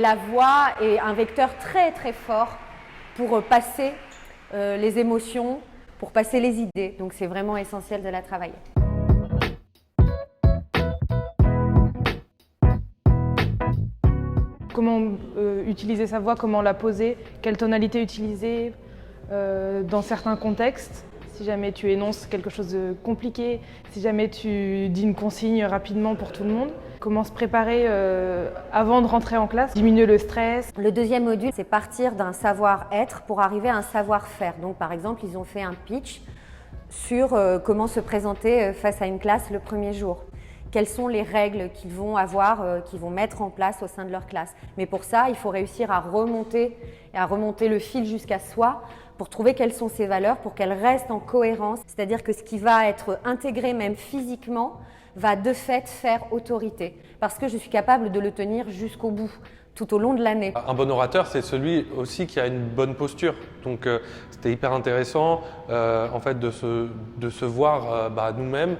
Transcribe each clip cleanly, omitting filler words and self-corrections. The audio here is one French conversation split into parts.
La voix est un vecteur très très fort pour passer les émotions, pour passer les idées. Donc c'est vraiment essentiel de la travailler. Comment utiliser sa voix, comment la poser, quelle tonalité utiliser dans certains contextes. Si jamais tu énonces quelque chose de compliqué, si jamais tu dis une consigne rapidement pour tout le monde. Comment se préparer avant de rentrer en classe, diminuer le stress. Le deuxième module, c'est partir d'un savoir-être pour arriver à un savoir-faire. Donc par exemple, ils ont fait un pitch sur comment se présenter face à une classe le premier jour. Quelles sont les règles qu'ils vont avoir, qu'ils vont mettre en place au sein de leur classe. Mais pour ça, il faut réussir à remonter le fil jusqu'à soi pour trouver quelles sont ces valeurs, pour qu'elles restent en cohérence. C'est-à-dire que ce qui va être intégré même physiquement va de fait faire autorité, parce que je suis capable de le tenir jusqu'au bout, tout au long de l'année. Un bon orateur, c'est celui aussi qui a une bonne posture. Donc c'était hyper intéressant en fait de se voir nous-mêmes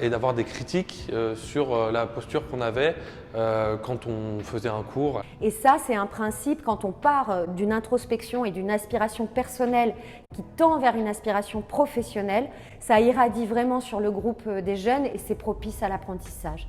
et d'avoir des critiques sur la posture qu'on avait quand on faisait un cours. Et ça, c'est un principe quand on part d'une introspection et d'une aspiration personnelle qui tend vers une aspiration professionnelle, ça irradie vraiment sur le groupe des jeunes et c'est propice à l'apprentissage.